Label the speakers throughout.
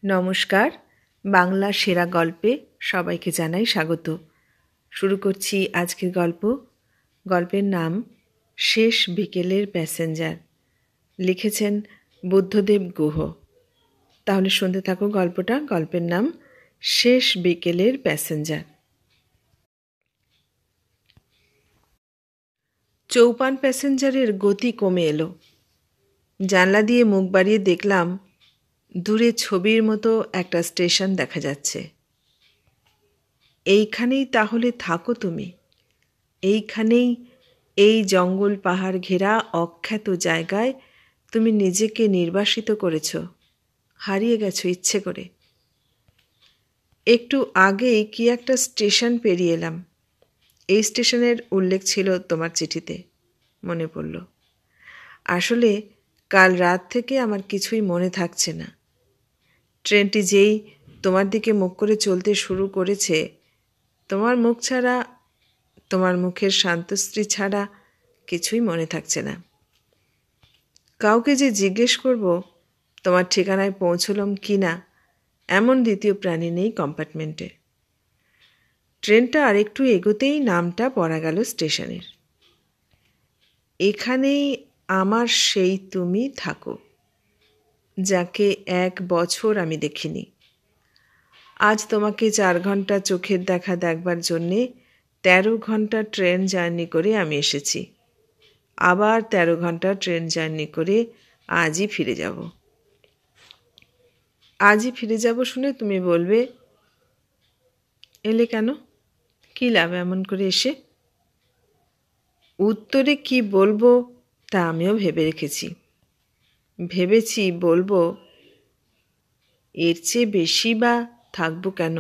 Speaker 1: নমস্কার। বাংলা সেরা গল্পে সবাইকে জানাই স্বাগত। শুরু করছি আজকের গল্প। গল্পের নাম শেষ বিকেলের প্যাসেঞ্জার। লিখেছেন বুদ্ধদেব গুহ। তাহলে শুনতে থাকো গল্পটা। গল্পের নাম শেষ বিকেলের প্যাসেঞ্জার। চৌপান প্যাসেঞ্জারের গতি কমে এলো। জানলা দিয়ে মুখ বাড়িয়ে দেখলাম দূরে ছবির মতো একটা স্টেশন দেখা যাচ্ছে। এইখানেই তাহলে থাকো তুমি? এইখানেই, এই জঙ্গল পাহাড় ঘেরা অখ্যাত জায়গায় তুমি নিজেকে নির্বাসিত করেছ, হারিয়ে গেছো ইচ্ছে করে। একটু আগেই কি একটা স্টেশন পেরিয়ে এলাম। এই স্টেশনের উল্লেখ ছিল তোমার চিঠিতে, মনে পড়ল। আসলে কাল রাত থেকে আমার কিছুই মনে থাকছে না। ট্রেনটি যেই তোমার দিকে মুখ করে চলতে শুরু করেছে, তোমার মুখ ছাড়া, তোমার মুখের শান্তশ্রী ছাড়া কিছুই মনে থাকছে না। কাউকে যে জিজ্ঞেস করব তোমার ঠিকানায় পৌঁছলাম কি না, এমন দ্বিতীয় প্রাণী নেই কম্পার্টমেন্টে। ট্রেনটা আর একটু এগোতেই নামটা পড়া গেল স্টেশনের। এখানেই আমার সেই তুমি থাকো, যাকে 1 বছর আমি দেখিনি। আজ তোমাকে 4 ঘন্টা চোখের দেখা দেখবার জন্যে 13 ঘন্টা ট্রেন জার্নি করে আমি এসেছি। আবার 13 ঘন্টা ট্রেন জার্নি করে আজই ফিরে যাব। আজই ফিরে যাব শুনে তুমি বলবে, এলে কেন? কী লাভ এমন করে এসে? উত্তরে কি বলবো তা আমিও ভেবে রেখেছি। ভেবেছি বলবো, এর চেয়ে বেশি বা থাকবো কেন,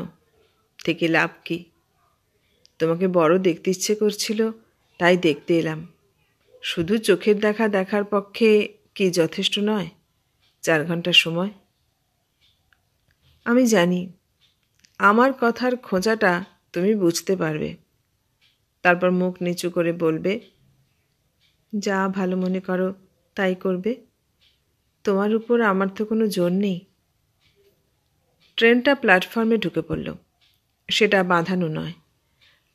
Speaker 1: থেকে লাভ কি? তোমাকে বড় দেখতে ইচ্ছে করছিল, তাই দেখতে এলাম। শুধু চোখের দেখা দেখার পক্ষে কি যথেষ্ট নয় 4 ঘন্টার সময়? আমি জানি আমার কথার খোঁচাটা তুমি বুঝতে পারবে। তারপর মুখ নিচু করে বলবে, যা ভালো মনে করো তাই করবে। তোমার উপর আমার তো কোনো জোর নেই। ট্রেনটা প্ল্যাটফর্মে ঢুকে পড়ল। সেটা বাঁধানো নয়,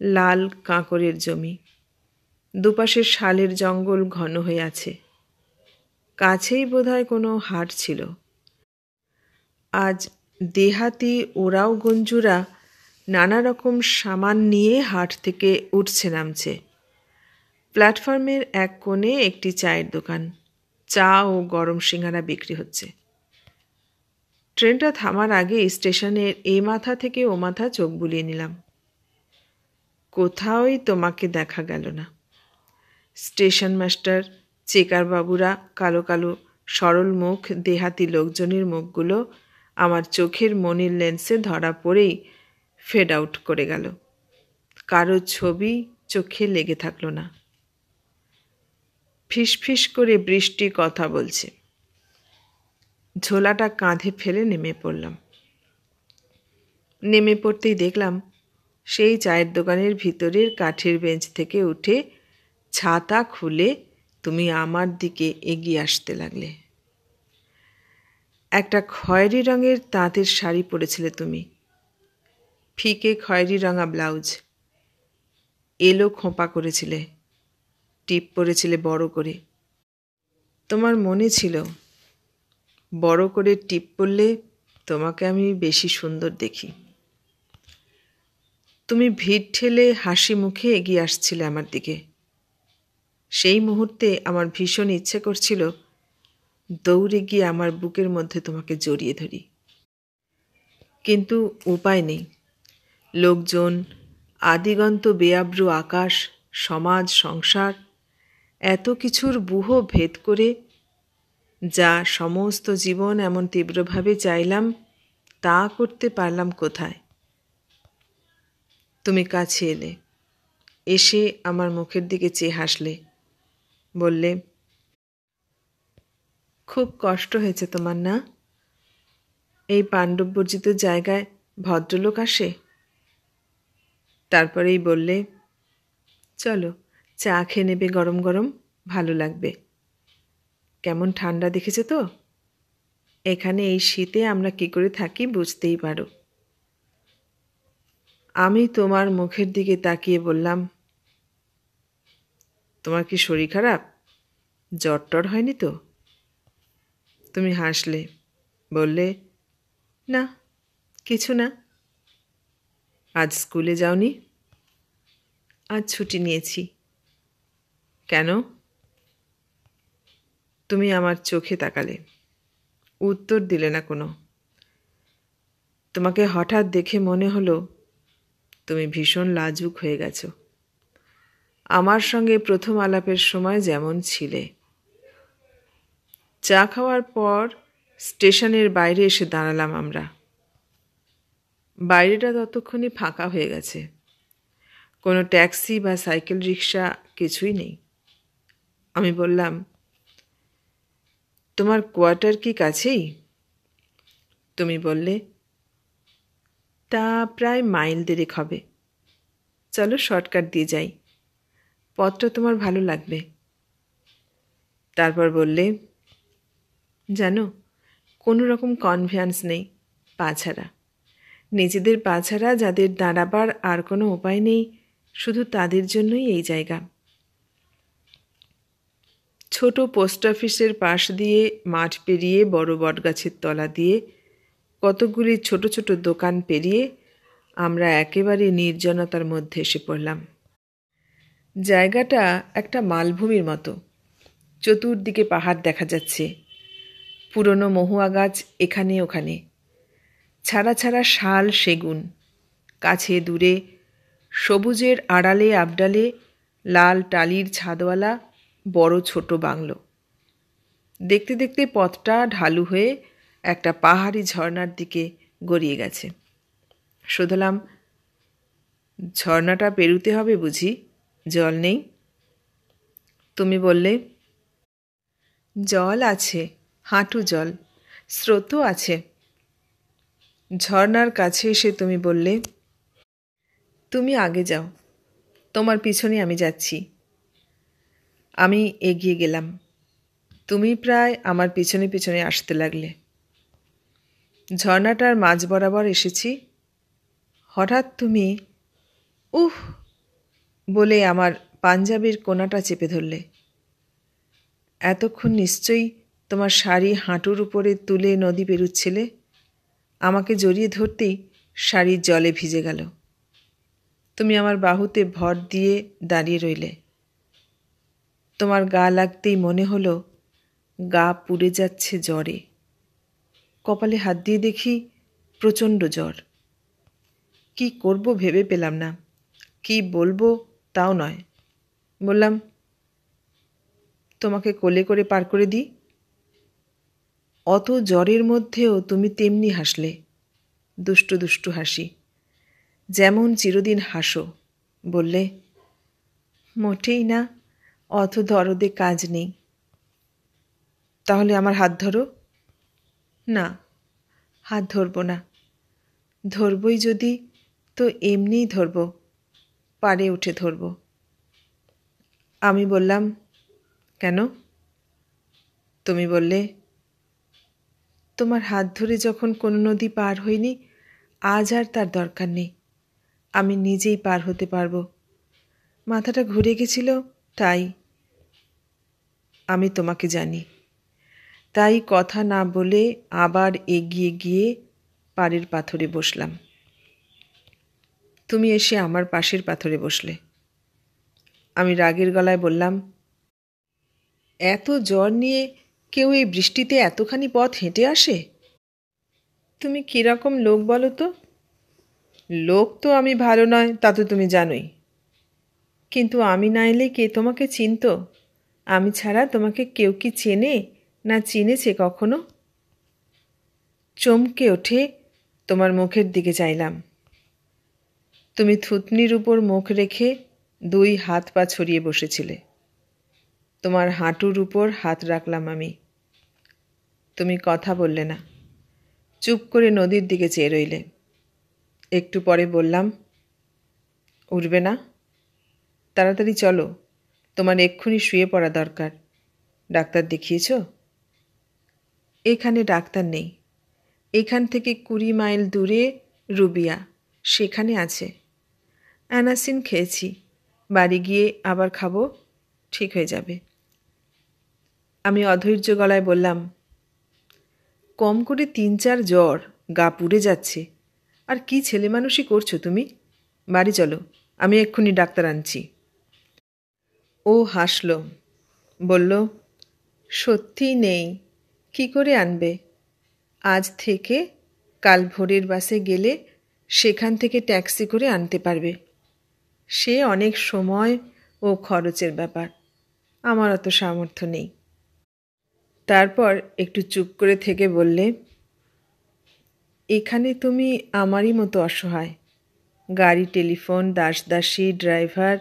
Speaker 1: লাল কাঁকরের জমি। দুপাশের শালের জঙ্গল ঘন হয়ে আছে। কাছেই বোধহয় কোনো হাট ছিল। আজ দেহাতি ওরাও গঞ্জুরা নানা রকম সামান নিয়ে হাট থেকে উঠছে নামছে। প্ল্যাটফর্মের এক কোণে একটি চায়ের দোকান, চা ও গরম সিঙ্গারা বিক্রি হচ্ছে। ট্রেনটা থামার আগে স্টেশনের এ মাথা থেকে ও মাথা চোখ বুলিয়ে নিলাম। কোথাওই তোমাকে দেখা গেল না। স্টেশন মাস্টার, চেকার বাবুরা, কালো কালো সরল মুখ দেহাতি লোকজনের মুখগুলো আমার চোখের মনির লেন্সে ধরা পড়েই ফেড আউট করে গেল। কারো ছবি চোখে লেগে থাকলো না। ফিসফিস করে বৃষ্টি কথা বলছে। ঝোলাটা কাঁধে ফেলে নেমে পড়লাম। নেমে পড়তেই দেখলাম সেই চায়ের দোকানের ভিতরের কাঠের বেঞ্চ থেকে উঠে ছাতা খুলে তুমি আমার দিকে এগিয়ে আসতে লাগলে। একটা খয়েরি রঙের তাঁতের শাড়ি পরেছিলে তুমি, ফিকে খয়েরি রঙা ব্লাউজ, এলো খোঁপা করেছিলে, টিপ পরেছিলে বড় করে। তোমার মনে ছিল বড় করে টিপ পরলে তোমাকে আমি বেশি সুন্দর দেখি। তুমি ভিড় ঠেলে হাসি মুখে এগিয়ে আসছিলে আমার দিকে। সেই মুহূর্তে আমার ভীষণ ইচ্ছে করছিল দৌড়ে গিয়ে আমার বুকের মধ্যে তোমাকে জড়িয়ে ধরি। কিন্তু উপায় নেই। লোকজন, আদিগন্ত বেআব্রু আকাশ, সমাজ, সংসার, এত কিছুর বুহ ভেদ করে যা সমস্ত জীবন এমন তীব্রভাবে চাইলাম, তা করতে পারলাম কোথায়? তুমি কাছে এলে, এসে আমার মুখের দিকে চেয়ে হাসলে, বললে, খুব কষ্ট হয়েছে তোমার না? এই পাণ্ডববর্জিত জায়গায় ভদ্রলোক আসে? তারপরেই বললে, চলো চা খেয়ে নেবে গরম গরম, ভালো লাগবে। কেমন ঠান্ডা দেখেছে তো? এখানে এই শীতে আমরা কী করে থাকি বুঝতেই পারো। আমি তোমার মুখের দিকে তাকিয়ে বললাম, তোমার কি শরীর খারাপ? জ্বর টর হয়নি তো? তুমি হাসলে, বললে, না, কিছু না। আজ স্কুলে যাওনি? আজ ছুটি নিয়েছি। কেন? তুমি আমার চোখে তাকালে, উত্তর দিলে না কোনো। তোমাকে হঠাৎ দেখে মনে হলো তুমি ভীষণ লাজুক হয়ে গেছো, আমার সঙ্গে প্রথম আলাপের সময় যেমন ছিলে। চা খাওয়ার পর স্টেশনের বাইরে এসে দাঁড়ালাম আমরা। বাইরেটা ততক্ষণে ফাঁকা হয়ে গেছে, কোনো ট্যাক্সি বা সাইকেল রিক্সা কিছুই নেই। আমি বললাম, তোমার কোয়ার্টার কি কাছেই? তুমি বললে, তা প্রায় মাইল 1.5 হবে। চলো শর্টকাট দিয়ে যাই, পথটা তোমার ভালো লাগবে। তারপর বললে, জানো, কোনো রকম কনভেয়ান্স নেই পা ছাড়া। নিজেদের পা ছাড়া যাদের দাঁড়াবার আর কোনো উপায় নেই, শুধু তাদের জন্যই এই জায়গা। ছোট পোস্ট অফিসের পাশ দিয়ে মাঠ পেরিয়ে বড় বটগাছের তলা দিয়ে কতকগুলি ছোট ছোট দোকান পেরিয়ে আমরা একেবারে নির্জনতার মধ্যে এসে পড়লাম। জায়গাটা একটা মালভূমির মতো, চতুর্দিকে পাহাড় দেখা যাচ্ছে, পুরনো মহুয়া গাছ এখানে ওখানে, ছাড়া ছাড়া শাল সেগুন, কাছে দূরে সবুজের আড়ালে আবডালে লাল টালির ছাদওয়ালা বড় ছোট বাংলো। দেখতে দেখতে পথটা ঢালু হয়ে একটা পাহাড়ি ঝর্ণার দিকে গড়িয়ে গেছে। শুধলাম, ঝর্ণাটা পেরুতে হবে বুঝি? জল নেই? তুমি বললে, জল আছে, হাঁটু জল, স্রোতও আছে। ঝর্ণার কাছে এসে তুমি বললে, তুমি আগে যাও, তোমার পিছনে আমি যাচ্ছি। আমি এগিয়ে গেলাম, তুমি প্রায় আমার পিছনে পিছনে আসতে লাগলে। ঝর্ণাটার মাঝ বরাবর এসেছি। হঠাৎ তুমি উহ বলে আমার পাঞ্জাবির কোনাটা চেপে ধরলে। এতক্ষণ নিশ্চয়ই তোমার শাড়ি হাঁটুর উপরে তুলে নদী পেরুচ্ছিলে। আমাকে জড়িয়ে ধরতেই শাড়ির জলে ভিজে গেল। তুমি আমার বাহুতে ভর দিয়ে দাঁড়িয়ে রইলে। তোমার গা লাগতেই মনে হলো গা পুড়ে যাচ্ছে জ্বরে। কপালে হাত দিয়ে দেখি প্রচণ্ড জ্বর। কি করব ভেবে পেলাম না, কি বলবো তাও নয়। বললাম, তোমাকে কোলে করে পার করে দিই। অত জ্বরের মধ্যেও তুমি তেমনি হাসলে, দুষ্টু দুষ্টু হাসি, যেমন চিরদিন হাসো। বললে, মোটেই না, অত দরদে কাজ নেই। তাহলে আমার হাত ধরো। না, হাত ধরব না। ধরবই যদি তো এমনিই ধরব, পাড়ে উঠে ধরব। আমি বললাম, কেন? তুমি বললে, তোমার হাত ধরে যখন কোনো নদী পার হইনি, আজ আর তার দরকার নেই। আমি নিজেই পার হতে পারবো। মাথাটা ঘুরে গেছিল তাই। আমি তোমাকে জানি, তাই কথা না বলে আবার এগিয়ে গিয়ে পাড়ের পাথরে বসলাম। তুমি এসে আমার পাশের পাথরে বসলে। আমি রাগের গলায় বললাম, এত জ্বর নিয়ে কেউ এই বৃষ্টিতে এতখানি পথ হেঁটে আসে? তুমি কীরকম লোক বলো তো? লোক তো আমি ভালো নয়, তা তো তুমি জানোই। কিন্তু আমি না এলে কে তোমাকে চিনত? আমি ছাড়া তোমাকে কেউ কি চেনে না চিনেছে কখনো? চমকে ওঠে তোমার মুখের দিকে চাইলাম। তুমি থুতনির উপর মুখ রেখে 2 হাত পা ছড়িয়ে বসেছিলে। তোমার হাঁটুর উপর হাত রাখলাম আমি। তুমি কথা বললে না, চুপ করে নদীর দিকে চেয়ে রইলে। একটু পরে বললাম, উঠবে না? তাড়াতাড়ি চলো, তোমার এক্ষুনি শুয়ে পড়া দরকার। ডাক্তার দেখিয়েছ? এখানে ডাক্তার নেই। এখান থেকে 20 মাইল দূরে রুবিয়া, সেখানে আছে। অ্যানাসিন খেয়েছি, বাড়ি গিয়ে আবার খাবো, ঠিক হয়ে যাবে। আমি অধৈর্য গলায় বললাম, কম করে 3-4 জ্বর, গা পুড়ে যাচ্ছে, আর কি ছেলে মানুষই করছো তুমি? বাড়ি চলো, আমি এক্ষুনি ডাক্তার আনছি। ও হাসল, বলল, সত্যিই নেই, কি করে আনবে? আজ থেকে কাল ভোরের বাসে গেলে সেখান থেকে ট্যাক্সি করে আনতে পারবে। সে অনেক সময় ও খরচের ব্যাপার, আমার অত সামর্থ্য নেই। তারপর একটু চুপ করে থেকে বললে, এখানে তুমি আমারই মতো অসহায়। গাড়ি, টেলিফোন, দাসদাসী, ড্রাইভার,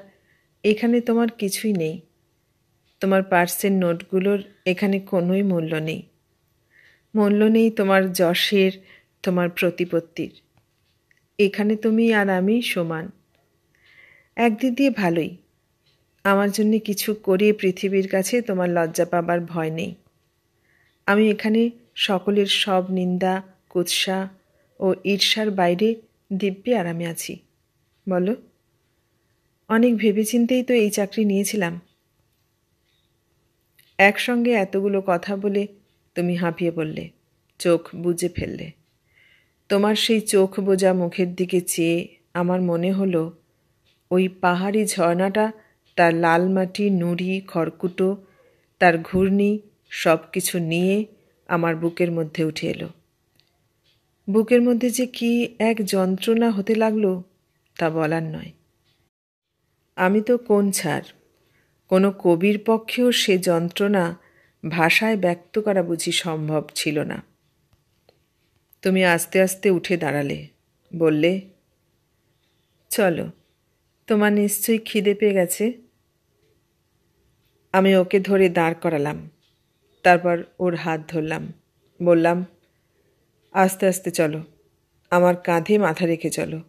Speaker 1: এখানে তোমার কিছুই নেই। তোমার পার্সের নোটগুলোর এখানে কোনোই মূল্য নেই। মূল্য নেই তোমার যশের, তোমার প্রতিপত্তির। এখানে তুমি আর আমি সমান। একদিক দিয়ে ভালোই, আমার জন্য কিছু করে পৃথিবীর কাছে তোমার লজ্জা পাবার ভয় নেই। আমি এখানে সকলের সব নিন্দা, কুৎসা ও ঈর্ষার বাইরে দিব্যি আরামে আছি। বলো, অনেক ভেবেচিন্তেই তো এই চাকরি নিয়েছিলাম। একসঙ্গে এতগুলো কথা বলে তুমি হাঁপিয়ে পড়লে, চোখ বুজে ফেললে। তোমার সেই চোখ বোজা মুখের দিকে চেয়ে আমার মনে হলো ওই পাহাড়ি ঝর্ণাটা তার লাল মাটি, নুড়ি, খড়কুটো, তার ঘূর্ণি সব কিছু নিয়ে আমার বুকের মধ্যে উঠে এলো। বুকের মধ্যে যে কি এক যন্ত্রণা হতে লাগলো তা বলার নয়। আমি তো কোন ছাড়, কোনো কবির পক্ষেও সে যন্ত্রণা ভাষায় ব্যক্ত করা বুঝি সম্ভব ছিল না। তুমি আস্তে আস্তে উঠে দাঁড়ালে, বললে, চলো, তোমার নিশ্চয়ই খিদে পেয়ে গেছে। আমি ওকে ধরে দাঁড় করালাম, তারপর ওর হাত ধরলাম, বললাম, আস্তে আস্তে চলো, আমার কাঁধে মাথা রেখে চলো।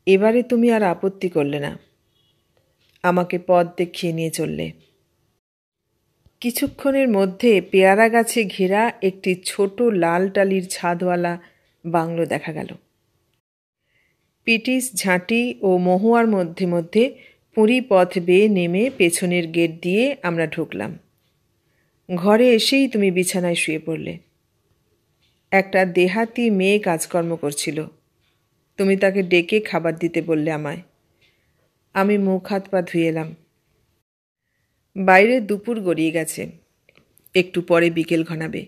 Speaker 1: এবারে তুমি আর আপত্তি করলে না, আমাকে পথ দেখিয়ে নিয়ে চললে। কিছুক্ষণের মধ্যে পেয়ারা গাছে ঘেরা একটি ছোট লাল টালির ছাদওয়ালা বাংলো দেখা গেল। পিটিস, ঝাঁটি ও মহুয়ার মধ্যে মধ্যে পুরী পথ বেয়ে নেমে পেছনের গেট দিয়ে আমরা ঢুকলাম। ঘরে এসেই তুমি বিছানায় শুয়ে পড়লে। একটা দেহাতি মেয়ে কাজকর্ম করছিল, তুমি তাকে ডেকে খাবার দিতে বললে আমায়। আমি মুখ হাত পা ধুয়ে এলাম। বাইরে দুপুর গড়িয়ে গেছে, একটু পরে বিকেল ঘনাবে।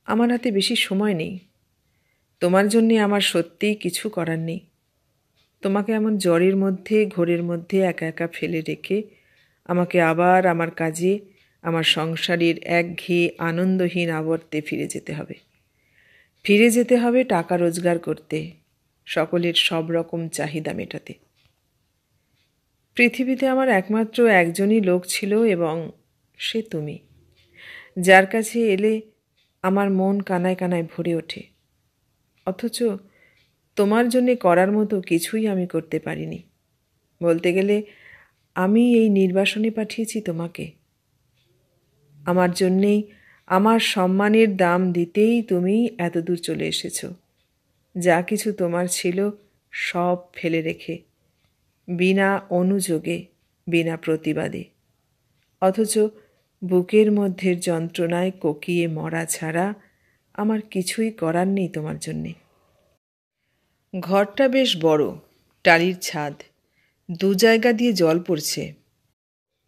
Speaker 1: আমার হাতে বেশি সময় নেই। তোমার জন্যে আমার সত্যিই কিছু করার নেই। তোমাকে এমন জ্বরের মধ্যে, ঘোরের মধ্যে একা একা ফেলে রেখে আমাকে আবার আমার কাজে, আমার সংসারের একঘেয়ে আনন্দহীন আবর্তে ফিরে যেতে হবে। ফিরে যেতে হবে টাকা রোজগার করতে, সকলের সব রকম চাহিদা মেটাতে। পৃথিবীতে আমার একমাত্র একজনই লোক ছিল, এবং সে তুমি, যার কাছে এলে আমার মন কানায় কানায় ভরে ওঠে। অথচ তোমার জন্যে করার মতো কিছুই আমি করতে পারিনি। বলতে গেলে আমি এই নির্বাসনে পাঠিয়েছি তোমাকে। আমার জন্যেই, আমার সম্মানের দাম দিতেই তুমি এতদূর চলে এসেছ। যা কিছু তোমার ছিল সব ফেলে রেখে, বিনা অনুযোগে, বিনা প্রতিবাদে। অথচ বুকের মধ্যে যন্ত্রণায় কোকিয়ে মরা ছাড়া আমার কিছুই করার নেই তোমার জন্যে। ঘরটা বেশ বড়, টালির ছাদ, 2 জায়গা দিয়ে জল পড়ছে।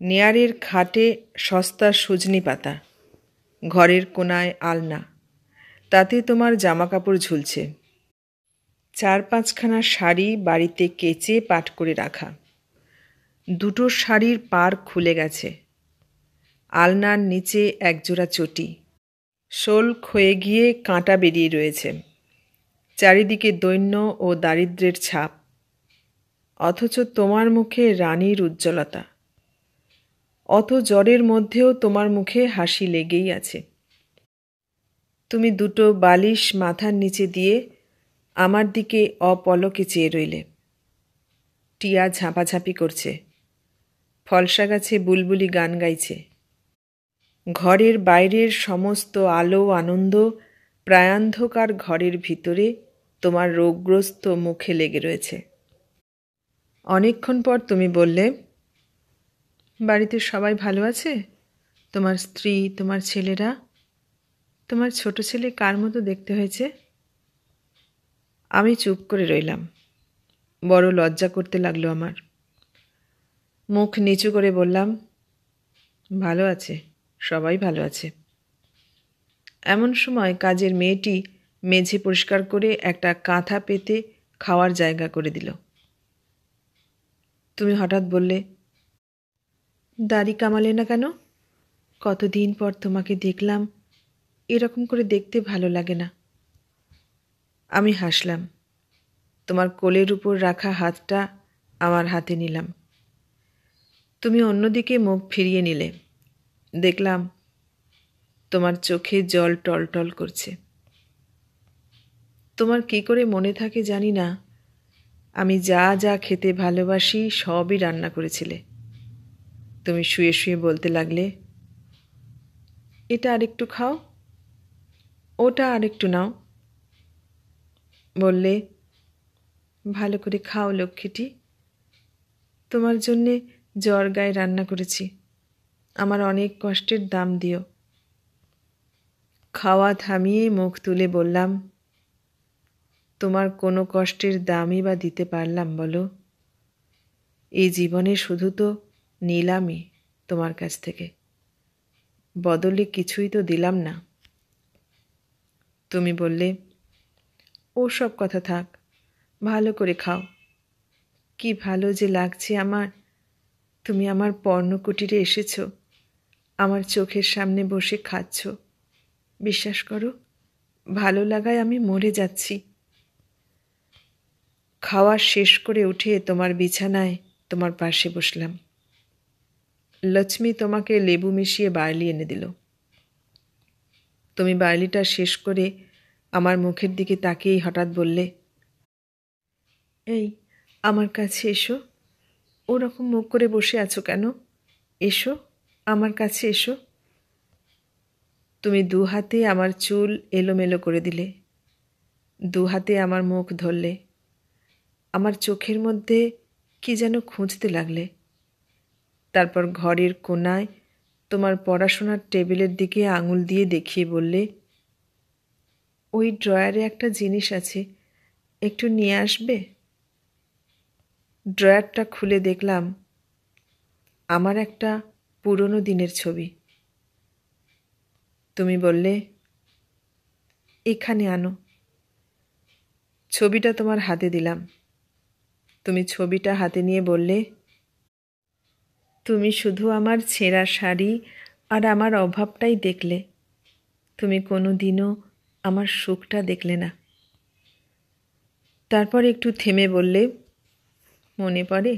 Speaker 1: নেয়ারের খাটে সস্তা সজনি পাতা, ঘরের কোনায় আলনা, তাতে তোমার জামাকাপড় ঝুলছে। 4-5খানা শাড়ি বাড়িতে কেচে পাট করে রাখা। 2টো শাড়ির পার খুলে গেছে। আলনার নিচে একজোড়া চটি, শোল ক্ষয়ে গিয়ে কাঁটা বেরিয়ে রয়েছে। চারিদিকে দৈন্য ও দারিদ্র্যের ছাপ। অথচ তোমার মুখে রানীর উজ্জ্বলতা। অত জ্বরের মধ্যেও তোমার মুখে হাসি লেগেই আছে। তুমি 2টো বালিশ মাথার নিচে দিয়ে আমার দিকে অপলকে চেয়ে রইলে। টিয়া ঝাঁপাঝাঁপি করছে, ফলসা গাছে বুলবুলি গান গাইছে। ঘরের বাইরের সমস্ত আলো আনন্দ প্রায়ান্ধকার ঘরের ভিতরে তোমার রোগগ্রস্ত মুখে লেগে রয়েছে। অনেকক্ষণ পর তুমি বললে, বাড়িতে সবাই ভালো আছে? তোমার স্ত্রী, তোমার ছেলেরা? তোমার ছোট ছেলে কার মতো দেখতে হয়েছে? আমি চুপ করে রইলাম। বড় লজ্জা করতে লাগলো আমার। মুখ নিচু করে বললাম, ভালো আছে, সবাই ভালো আছে। এমন সময় কাজের মেয়েটি মেঝে পরিষ্কার করে একটা কাঁথা পেতে খাওয়ার জায়গা করে দিল। তুমি হঠাৎ বললে, দাড়ি কামালে না কেন? কতদিন পর তোমাকে দেখলাম, এরকম করে দেখতে ভালো লাগে না। আমি হাসলাম। তোমার কোলের উপর রাখা হাতটা আমার হাতে নিলাম। তুমি অন্যদিকে মুখ ফিরিয়ে নিলে। দেখলাম তোমার চোখে জল টলটল করছে। তোমার কি করে মনে থাকে জানি না, আমি যা যা খেতে ভালোবাসি সবই রান্না করেছিলে। তুমি শুয়ে শুয়ে বলতে লাগলে, এটা আরেকটু খাও, ওটা আরেকটু নাও। বললে, ভালো করে খাও লক্ষ্মীটি, তোমার জন্যে জ্বর গায়ে রান্না করেছি, আমার অনেক কষ্টের দাম দিও। খাওয়া থামিয়ে মুখ তুলে বললাম, তোমার কোনো কষ্টের দামই বা দিতে পারলাম বলো? এই জীবনে শুধু তো নিলামই তোমার কাছ থেকে, বদলে কিছুই তো দিলাম না। তুমি বললে, ও সব কথা থাক, ভালো করে খাও। কি ভালো যে লাগছে আমার, তুমি আমার পর্ণকুটিরে এসেছ, আমার চোখের সামনে বসে খাচ্ছ। বিশ্বাস করো, ভালো লাগায় আমি মরে যাচ্ছি। খাওয়া শেষ করে উঠে তোমার বিছানায় তোমার পাশে বসলাম। লক্ষ্মী তোমাকে লেবু মিশিয়ে বার্লি এনে দিল। তুমি বার্লিটা শেষ করে আমার মুখের দিকে তাকিয়েই হঠাৎ বললে, এই আমার কাছে এসো। ওরকম মুখ করে বসে আছো কেন? এসো, আমার কাছে এসো। তুমি দু হাতে আমার চুল এলোমেলো করে দিলে, দু হাতে আমার মুখ ধরলে, আমার চোখের মধ্যে কি যেন খুঁজতে লাগলে। তারপর ঘরের কোণায় তোমার পড়াশোনার টেবিলের দিকে আঙুল দিয়ে দেখিয়ে বললে, ওই ড্রয়ারে একটা জিনিস আছে, একটু নিয়ে আসবে? ড্রয়ারটা খুলে দেখলাম আমার একটা পুরনো দিনের ছবি। তুমি বললে, এখানে আনো। ছবিটা তোমার হাতে দিলাম। তুমি ছবিটা হাতে নিয়ে বললে, তুমি শুধু আমার ছেঁড়া শাড়ি আর আমার অভাবটাই দেখলে, তুমি কোনো দিনও আমার সুখটা দেখলে না। তারপর একটু থেমে বললে, মনে পড়ে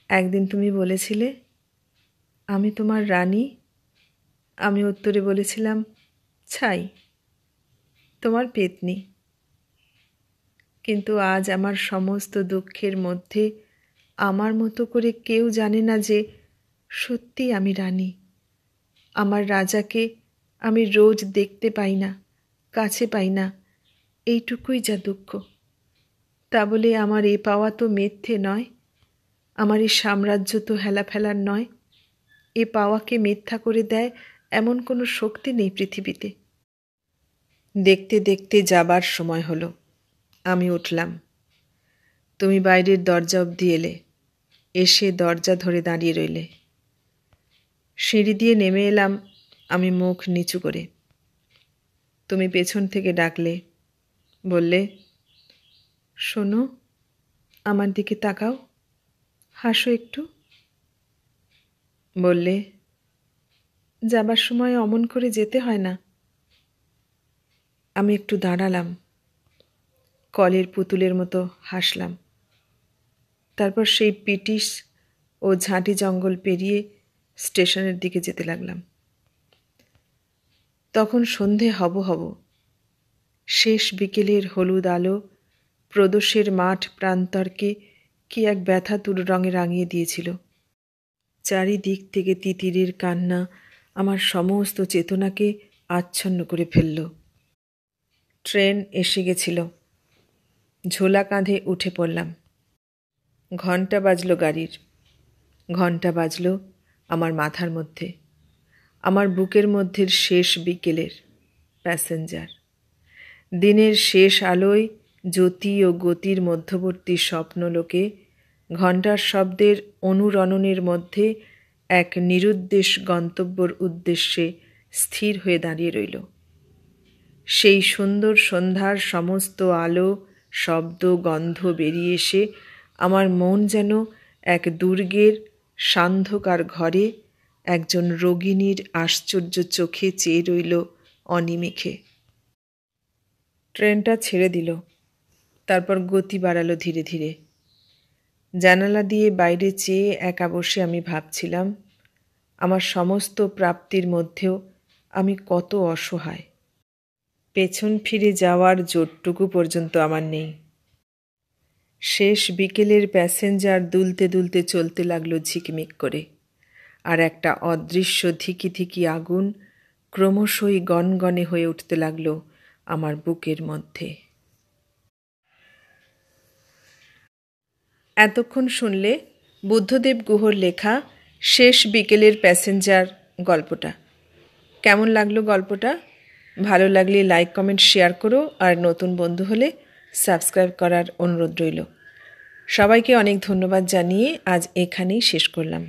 Speaker 1: একদিন তুমি বলেছিলে, আমি তোমার রানী? আমি উত্তরে বলেছিলাম, ছাই, তোমার পেতনি। কিন্তু আজ আমার সমস্ত দুঃখের মধ্যে আমার মতো করে কেউ জানে না যে সত্যি আমি রানী। আমার রাজাকে আমি রোজ দেখতে পাই না, কাছে পাই না, এইটুকুই যা দুঃখ। তা বলে আমার এ পাওয়া তো মিথ্যে নয়, আমার এই সাম্রাজ্য তো হেলাফেলার নয়। এ পাওয়াকে মিথ্যা করে দেয় এমন কোনো শক্তি নেই পৃথিবীতে। দেখতে দেখতে যাবার সময় হলো। আমি উঠলাম। তুমি বাইরের দরজা অবধি এলে, এসে দরজা ধরে দাঁড়িয়ে রইলে। সিঁড়ি দিয়ে নেমে এলাম আমি মুখ নিচু করে। তুমি পেছন থেকে ডাকলে, বললে, শোনো, আমার দিকে তাকাও, হাসো একটু। বললে, যাবার সময় অমন করে যেতে হয় না। আমি একটু দাঁড়ালাম, কলের পুতুলের মতো হাসলাম। তারপর সেই পিটিশ ও ঝাঁটি জঙ্গল পেরিয়ে স্টেশনের দিকে যেতে লাগলাম। তখন সন্ধে হব হব। শেষ বিকেলের হলুদ আলো প্রদোষের মাঠ প্রান্তরকে কি এক ব্যথা তুর রঙে রাঙিয়ে দিয়েছিল। চারিদিক থেকে তিতিরের কান্না আমার সমস্ত চেতনাকে আচ্ছন্ন করে ফেলল। ট্রেন এসে গেছিল। ঝোলা কাঁধে উঠে পড়লাম। ঘণ্টা বাজল গাড়ির। ঘণ্টা বাজল আমার মাথার মধ্যে, আমার বুকের মধ্যে শেষ বিকেলের প্যাসেঞ্জার। দিনের শেষ আলোয় জ্যোতি ও গতির মধ্যবর্তী স্বপ্নলোকে ঘণ্টার শব্দের অনুরণনের মধ্যে এক নিরুদ্দেশ গন্তব্যর উদ্দেশ্যে স্থির হয়ে দাঁড়িয়ে রইল। সেই সুন্দর সন্ধ্যার সমস্ত আলো, শব্দ, গন্ধ বেরিয়ে এসে আমার মন যেন এক দুর্গের সান্ধ্যকার ঘরে একজন রোগিণীর আশ্চর্য চোখে চেয়ে রইল অনিমেষে। ট্রেনটা ছেড়ে দিল, তারপর গতি বাড়ালো ধীরে ধীরে। জানালা দিয়ে বাইরে চেয়ে একা বসে আমি ভাবছিলাম, আমার সমস্ত প্রাপ্তির মধ্যেও আমি কত অসহায়। পেছন ফিরে যাওয়ার জোরটুকু পর্যন্ত আমার নেই। শেষ বিকেলের প্যাসেঞ্জার দুলতে দুলতে চলতে লাগলো ঝিকমিক করে, আর একটা অদৃশ্য ধিকি ধিকি আগুন ক্রমশই গনগনে হয়ে উঠতে লাগলো আমার বুকের মধ্যে। এতক্ষণ শুনলে বুদ্ধদেব গুহর লেখা শেষ বিকেলের প্যাসেঞ্জার গল্পটা। কেমন লাগলো গল্পটা? ভালো লাগলে লাইক, কমেন্ট, শেয়ার করো, আর নতুন বন্ধু হলে সাবস্ক্রাইব করার অনুরোধ রইল। সবাইকে অনেক ধন্যবাদ জানিয়ে আজ এখানেই শেষ করলাম।